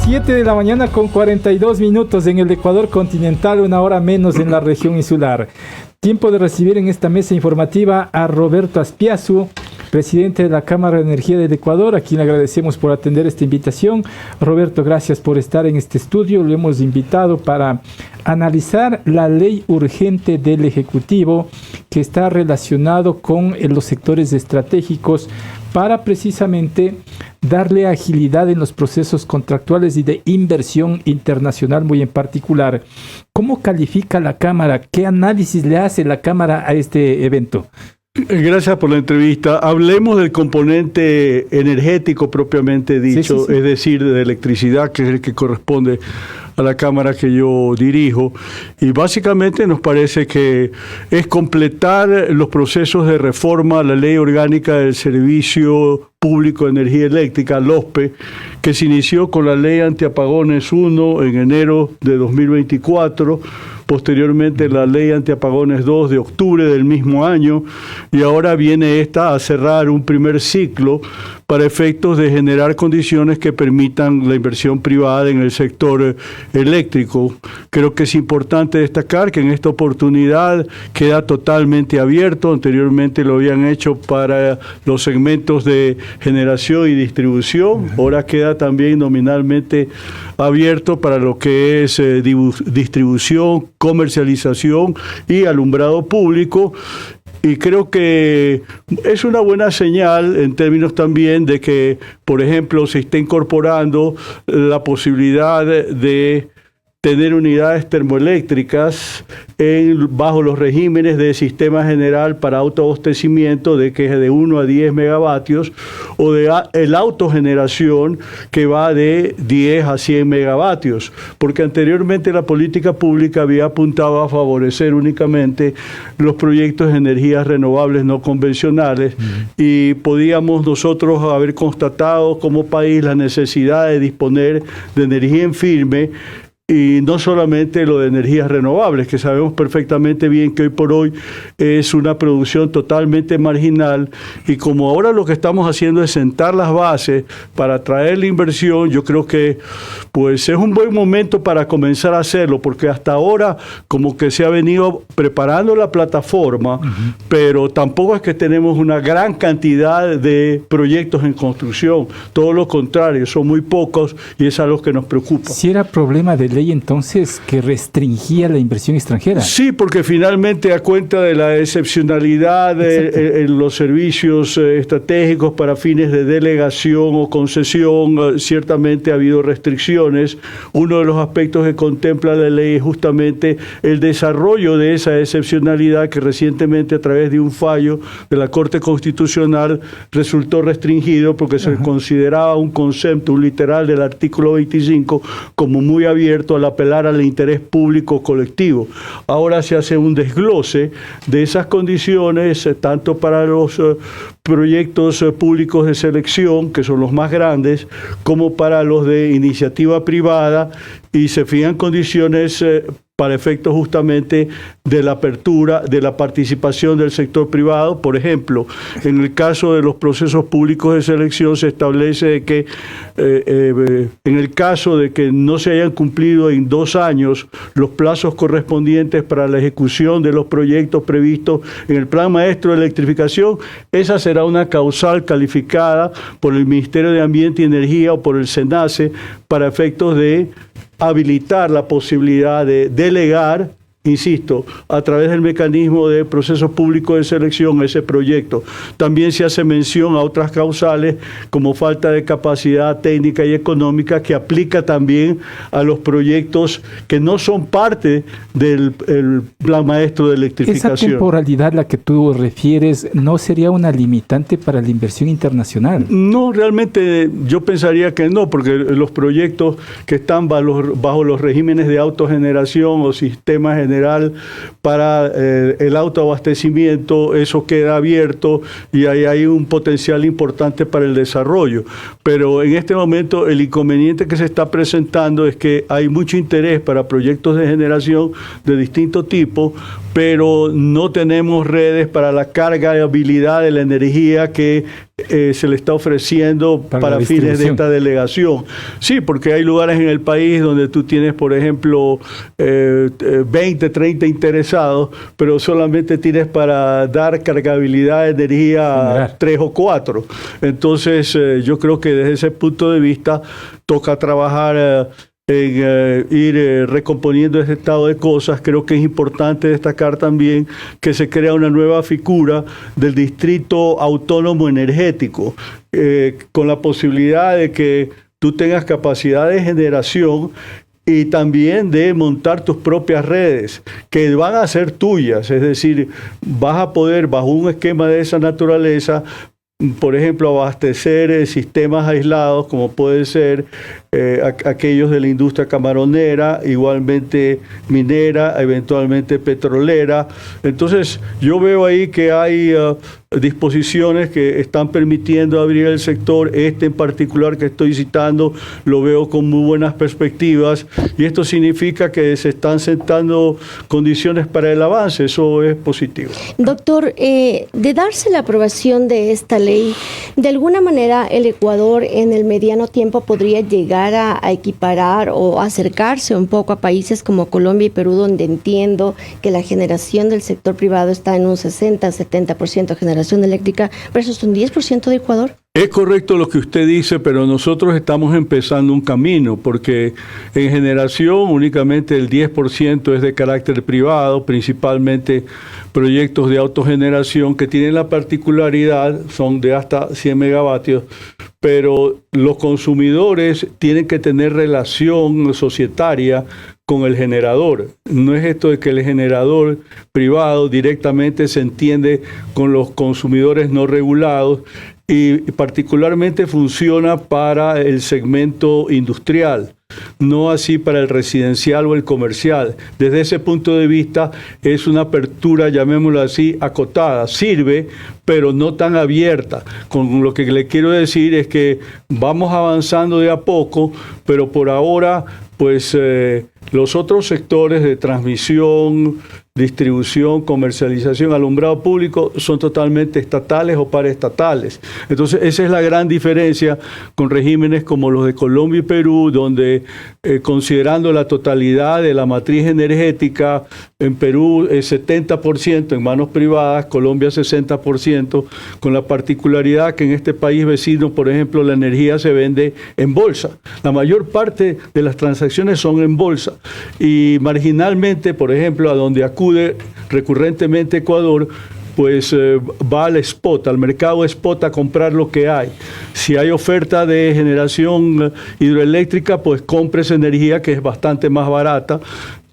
7 de la mañana con 42 minutos en el Ecuador continental, 1 hora menos en la región insular. Tiempo de recibir en esta mesa informativa a Roberto Aspiazu, presidente de la Cámara de Energía del Ecuador, a quien agradecemos por atender esta invitación. Roberto, gracias por estar en este estudio. Lo hemos invitado para analizar la ley urgente del Ejecutivo que está relacionado con los sectores estratégicos para precisamente darle agilidad en los procesos contractuales y de inversión internacional muy en particular. ¿Cómo califica la Cámara? ¿Qué análisis le hace la Cámara a este evento? Gracias por la entrevista. Hablemos del componente energético propiamente dicho, es decir, de electricidad, que es el que corresponde a la Cámara que yo dirijo, y básicamente nos parece que es completar los procesos de reforma a la Ley Orgánica del Servicio Público de Energía Eléctrica, LOSPE, que se inició con la Ley Antiapagones 1 en enero de 2024, posteriormente la Ley Antiapagones 2 de octubre del mismo año, y ahora viene esta a cerrar un primer ciclo para efectos de generar condiciones que permitan la inversión privada en el sector eléctrico. Creo que es importante destacar que en esta oportunidad queda totalmente abierto. Anteriormente lo habían hecho para los segmentos de generación y distribución. Ahora queda también nominalmente abierto para lo que es distribución, comercialización y alumbrado público. Y creo que es una buena señal en términos también de que, por ejemplo, se está incorporando la posibilidad de tener unidades termoeléctricas bajo los regímenes de sistema general para autoabastecimiento de que es de 1 a 10 megavatios o de el autogeneración que va de 10 a 100 megavatios, porque anteriormente la política pública había apuntado a favorecer únicamente los proyectos de energías renovables no convencionales y podíamos nosotros haber constatado como país la necesidad de disponer de energía en firme. Y no solamente lo de energías renovables, que sabemos perfectamente bien que hoy por hoy es una producción totalmente marginal, y como ahora lo que estamos haciendo es sentar las bases para atraer la inversión, yo creo que pues es un buen momento para comenzar a hacerlo, porque hasta ahora como que se ha venido preparando la plataforma, pero tampoco es que tenemos una gran cantidad de proyectos en construcción, todo lo contrario, son muy pocos y es algo que nos preocupa. Si era problema de ley entonces que restringía la inversión extranjera. Sí, porque finalmente a cuenta de la excepcionalidad en los servicios estratégicos para fines de delegación o concesión, ciertamente ha habido restricciones. Uno de los aspectos que contempla la ley es justamente el desarrollo de esa excepcionalidad que recientemente a través de un fallo de la Corte Constitucional resultó restringido porque se consideraba un concepto, un literal del artículo 25 como muy abierto al apelar al interés público colectivo. Ahora se hace un desglose de esas condiciones, tanto para los proyectos públicos de selección, que son los más grandes, como para los de iniciativa privada, y se fijan condiciones para efectos justamente de la apertura, de la participación del sector privado. Por ejemplo, en el caso de los procesos públicos de selección se establece que en el caso de que no se hayan cumplido en 2 años los plazos correspondientes para la ejecución de los proyectos previstos en el Plan Maestro de Electrificación, esa será una causal calificada por el Ministerio de Ambiente y Energía o por el SENACE para efectos de habilitar la posibilidad de delegar, insisto, a través del mecanismo de procesos públicos de selección ese proyecto. También se hace mención a otras causales como falta de capacidad técnica y económica que aplica también a los proyectos que no son parte del Plan Maestro de Electrificación. ¿Esa temporalidad a la que tú refieres no sería una limitante para la inversión internacional? No, realmente yo pensaría que no, porque los proyectos que están bajo los regímenes de autogeneración o sistemas generales para el autoabastecimiento, eso queda abierto y ahí hay un potencial importante para el desarrollo. Pero en este momento el inconveniente que se está presentando es que hay mucho interés para proyectos de generación de distinto tipo, pero no tenemos redes para la cargabilidad de la energía que se le está ofreciendo para fines de esta delegación. Sí, porque hay lugares en el país donde tú tienes, por ejemplo, 20, 30 interesados, pero solamente tienes para dar cargabilidad de energía a 3 o 4. Entonces, yo creo que desde ese punto de vista toca trabajar en ir recomponiendo este estado de cosas. Creo que es importante destacar también que se crea una nueva figura del distrito autónomo energético, con la posibilidad de que tú tengas capacidad de generación y también de montar tus propias redes, que van a ser tuyas, es decir, vas a poder, bajo un esquema de esa naturaleza, por ejemplo, abastecer sistemas aislados, como puede ser aquellos de la industria camaronera, igualmente minera, eventualmente petrolera. Entonces, yo veo ahí que hay disposiciones que están permitiendo abrir el sector. Este en particular que estoy citando lo veo con muy buenas perspectivas, y esto significa que se están sentando condiciones para el avance. Eso es positivo. Doctor, de darse la aprobación de esta ley, de alguna manera el Ecuador en el mediano tiempo podría llegar a equiparar o acercarse un poco a países como Colombia y Perú, donde entiendo que la generación del sector privado está en un 60-70% de generación eléctrica versus un 10% de Ecuador. Es correcto lo que usted dice, pero nosotros estamos empezando un camino, porque en generación únicamente el 10% es de carácter privado, principalmente proyectos de autogeneración que tienen la particularidad, son de hasta 100 megavatios, pero los consumidores tienen que tener relación societaria con el generador. No es esto de que el generador privado directamente se entiende con los consumidores no regulados, y particularmente funciona para el segmento industrial, no así para el residencial o el comercial. Desde ese punto de vista es una apertura, llamémoslo así, acotada. Sirve, pero no tan abierta. Con lo que le quiero decir es que vamos avanzando de a poco, pero por ahora, pues los otros sectores de transmisión, distribución, comercialización, alumbrado público son totalmente estatales o paraestatales. Entonces, esa es la gran diferencia con regímenes como los de Colombia y Perú, donde considerando la totalidad de la matriz energética, en Perú es 70% en manos privadas, Colombia 60%, con la particularidad que en este país vecino, por ejemplo, la energía se vende en bolsa. La mayor parte de las transacciones son en bolsa, y marginalmente, por ejemplo, a donde acude recurrentemente Ecuador, pues va al spot, al mercado spot a comprar lo que hay. Si hay oferta de generación hidroeléctrica, pues compre esa energía que es bastante más barata,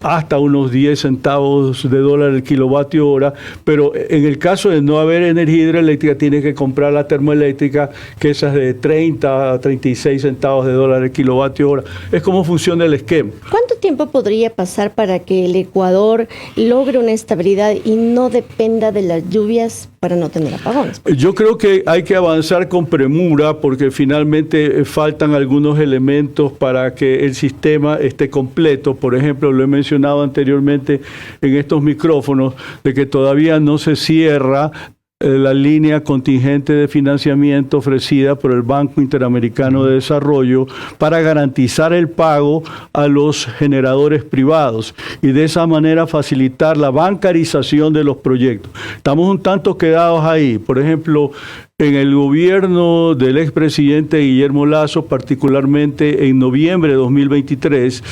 hasta unos 10 centavos de dólar el kilovatio hora, pero en el caso de no haber energía hidroeléctrica, tiene que comprar la termoeléctrica, que esa es de 30 a 36 centavos de dólar el kilovatio hora. Es como funciona el esquema. ¿Cuánto tiempo podría pasar para que el Ecuador logre una estabilidad y no dependa de las lluvias para no tener apagones? Yo creo que hay que avanzar con premura, porque finalmente faltan algunos elementos para que el sistema esté completo. Por ejemplo, lo he mencionado anteriormente en estos micrófonos, de que todavía no se cierra la línea contingente de financiamiento ofrecida por el Banco Interamericano de Desarrollo para garantizar el pago a los generadores privados y de esa manera facilitar la bancarización de los proyectos. Estamos un tanto quedados ahí. Por ejemplo, en el gobierno del expresidente Guillermo Lasso, particularmente en noviembre de 2023,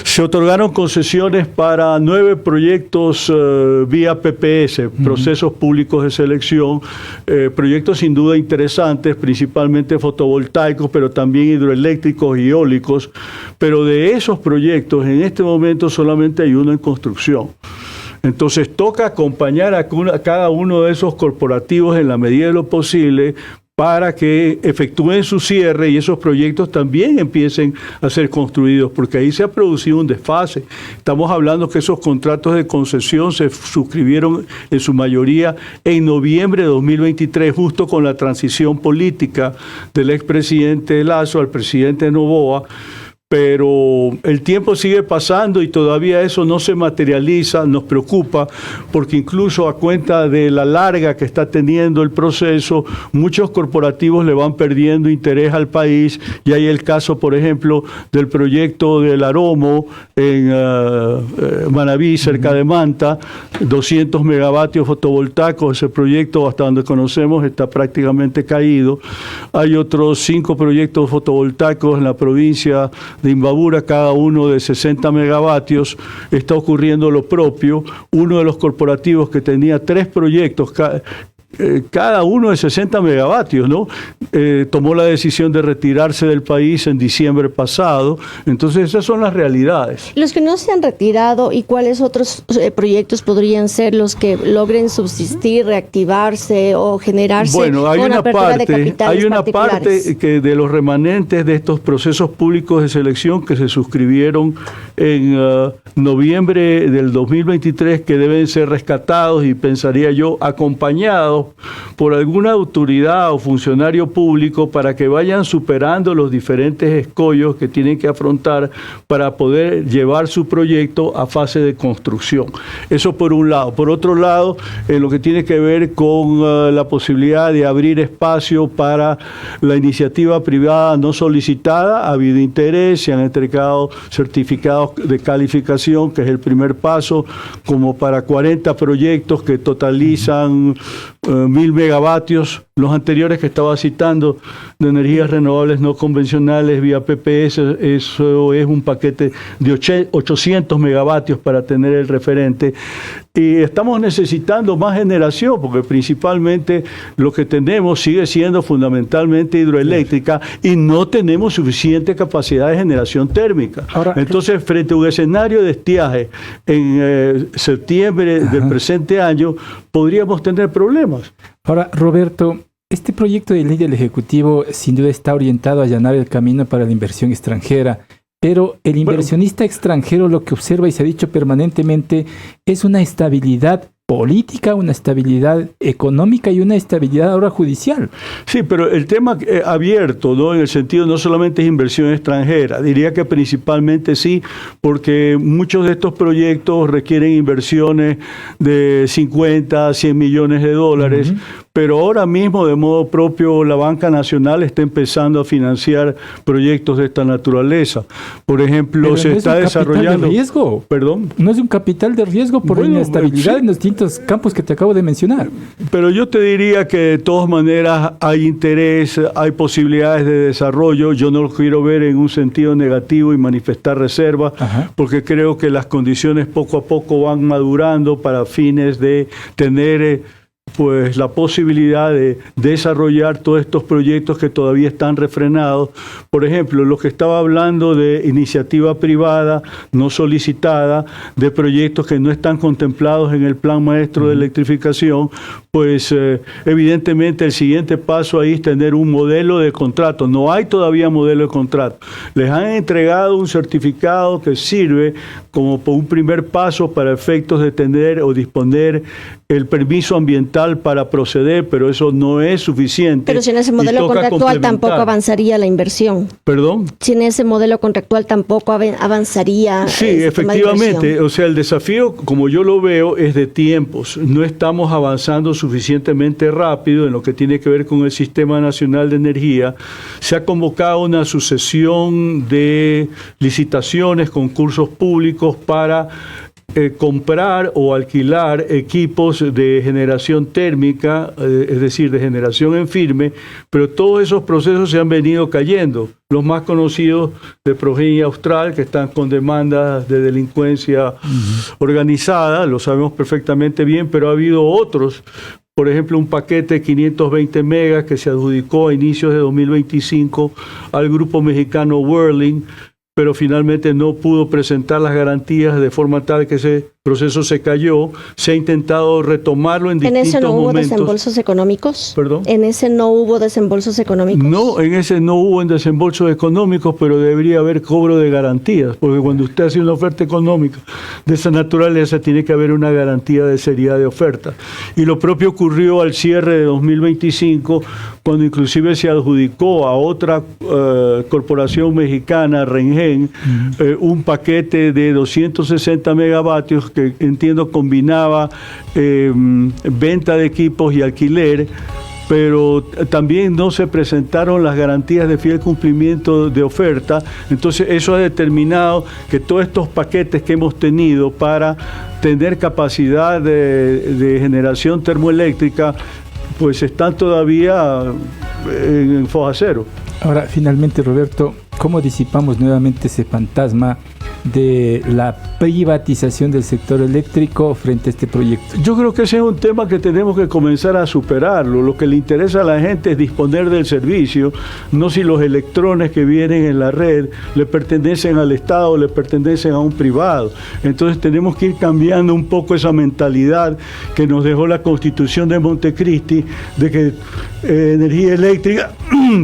se otorgaron concesiones para 9 proyectos vía PPS, procesos públicos de selección, proyectos sin duda interesantes, principalmente fotovoltaicos, pero también hidroeléctricos y eólicos. Pero de esos proyectos, en este momento solamente hay uno en construcción. Entonces toca acompañar a cada uno de esos corporativos en la medida de lo posible para que efectúen su cierre y esos proyectos también empiecen a ser construidos, porque ahí se ha producido un desfase. Estamos hablando que esos contratos de concesión se suscribieron en su mayoría en noviembre de 2023, justo con la transición política del expresidente Lasso al presidente Noboa, pero el tiempo sigue pasando y todavía eso no se materializa, nos preocupa, porque incluso a cuenta de la larga que está teniendo el proceso, muchos corporativos le van perdiendo interés al país, y hay el caso, por ejemplo, del proyecto del Aromo en Manabí, cerca de Manta, 200 megavatios fotovoltaicos. Ese proyecto, hasta donde conocemos, está prácticamente caído. Hay otros 5 proyectos fotovoltaicos en la provincia de Imbabura, cada uno de 60 megavatios. Está ocurriendo lo propio. Uno de los corporativos que tenía 3 proyectos, cada uno de 60 megavatios, ¿no? Tomó la decisión de retirarse del país en diciembre pasado. Entonces esas son las realidades. Los que no se han retirado, ¿y cuáles otros proyectos podrían ser los que logren subsistir, reactivarse o generarse? Bueno, hay una parte que de los remanentes de estos procesos públicos de selección que se suscribieron en noviembre del 2023, que deben ser rescatados y, pensaría yo, acompañados por alguna autoridad o funcionario público para que vayan superando los diferentes escollos que tienen que afrontar para poder llevar su proyecto a fase de construcción. Eso por un lado. Por otro lado, en lo que tiene que ver con la posibilidad de abrir espacio para la iniciativa privada no solicitada, ha habido interés, se han entregado certificados de calificación, que es el primer paso, como para 40 proyectos que totalizan 1000 megavatios. Los anteriores que estaba citando de energías renovables no convencionales vía PPS, eso es un paquete de 800 megavatios para tener el referente. Y estamos necesitando más generación, porque principalmente lo que tenemos sigue siendo fundamentalmente hidroeléctrica, y no tenemos suficiente capacidad de generación térmica. Ahora, entonces, frente a un escenario de estiaje en septiembre del presente año, podríamos tener problemas. Ahora, Roberto, este proyecto de ley del Ejecutivo sin duda está orientado a allanar el camino para la inversión extranjera, pero el inversionista extranjero lo que observa, y se ha dicho permanentemente, es una estabilidad política, una estabilidad económica y una estabilidad ahora judicial. Sí, pero el tema abierto, ¿no? En el sentido no solamente es inversión extranjera, diría que principalmente sí, porque muchos de estos proyectos requieren inversiones de 50, 100 millones de dólares, pero ahora mismo de modo propio la Banca Nacional está empezando a financiar proyectos de esta naturaleza. Por ejemplo, pero se está desarrollando... ¿De riesgo? ¿Perdón? No es un capital de riesgo por inestabilidad en los distintos campos que te acabo de mencionar. Pero yo te diría que de todas maneras hay interés, hay posibilidades de desarrollo. Yo no lo quiero ver en un sentido negativo y manifestar reserva, porque creo que las condiciones poco a poco van madurando para fines de tener pues la posibilidad de desarrollar todos estos proyectos que todavía están refrenados. Por ejemplo, lo que estaba hablando de iniciativa privada no solicitada, de proyectos que no están contemplados en el Plan Maestro de Electrificación, pues evidentemente el siguiente paso ahí es tener un modelo de contrato. No hay todavía modelo de contrato. Les han entregado un certificado que sirve como un primer paso para efectos de tener o disponer el permiso ambiental para proceder, pero eso no es suficiente. Pero si en ese modelo contractual tampoco avanzaría la inversión. ¿Perdón? Si en ese modelo contractual tampoco avanzaría. Sí, efectivamente. O sea, el desafío, como yo lo veo, es de tiempos. No estamos avanzando suficientemente rápido en lo que tiene que ver con el Sistema Nacional de Energía. Se ha convocado una sucesión de licitaciones, concursos públicos para comprar o alquilar equipos de generación térmica, es decir, de generación en firme, pero todos esos procesos se han venido cayendo. Los más conocidos de Progenia Austral, que están con demandas de delincuencia organizada, lo sabemos perfectamente bien, pero ha habido otros. Por ejemplo, un paquete de 520 megas que se adjudicó a inicios de 2025 al grupo mexicano Whirling, pero finalmente no pudo presentar las garantías de forma tal que ese proceso se cayó, se ha intentado retomarlo en distintos momentos. ¿En ese no hubo desembolsos económicos? ¿Perdón? ¿En ese no hubo desembolsos económicos? No, en ese no hubo desembolsos económicos, pero debería haber cobro de garantías, porque cuando usted hace una oferta económica de esa naturaleza, tiene que haber una garantía de seriedad de oferta. Y lo propio ocurrió al cierre de 2025, cuando inclusive se adjudicó a otra corporación mexicana, Rengen, un paquete de 260 megavatios que entiendo combinaba venta de equipos y alquiler, pero también no se presentaron las garantías de fiel cumplimiento de oferta. Entonces eso ha determinado que todos estos paquetes que hemos tenido para tener capacidad de generación termoeléctrica, pues están todavía en foja cero. Ahora, finalmente, Roberto, ¿cómo disipamos nuevamente ese fantasma de la privatización del sector eléctrico frente a este proyecto? Yo creo que ese es un tema que tenemos que comenzar a superarlo. Lo que le interesa a la gente es disponer del servicio, no si los electrones que vienen en la red le pertenecen al Estado o le pertenecen a un privado. Entonces tenemos que ir cambiando un poco esa mentalidad que nos dejó la Constitución de Montecristi, de que energía eléctrica,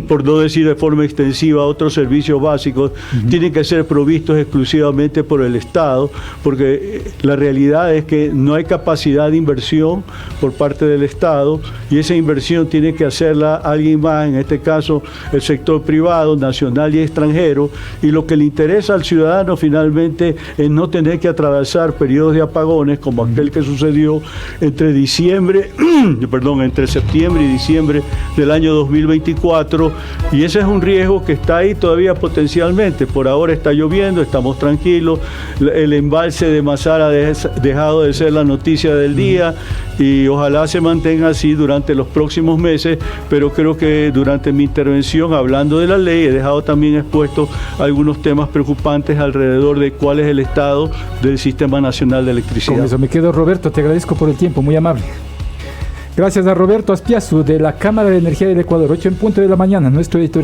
por no decir de forma extensiva otros servicios básicos, tienen que ser provistos exclusivamente por el Estado, porque la realidad es que no hay capacidad de inversión por parte del Estado, y esa inversión tiene que hacerla alguien más, en este caso el sector privado, nacional y extranjero, y lo que le interesa al ciudadano finalmente es no tener que atravesar periodos de apagones como aquel que sucedió entre septiembre y diciembre del año 2024, y ese es un riesgo que está ahí todavía potencialmente. Por ahora está lloviendo, estamos tranquilos, el embalse de Mazar ha dejado de ser la noticia del día y ojalá se mantenga así durante los próximos meses, pero creo que durante mi intervención hablando de la ley he dejado también expuestos algunos temas preocupantes alrededor de cuál es el estado del Sistema Nacional de Electricidad. Con eso me quedo, Roberto, te agradezco por el tiempo, muy amable. Gracias a Roberto Aspiazu de la Cámara de Energía del Ecuador, 8 en punto de la mañana, nuestro editorial.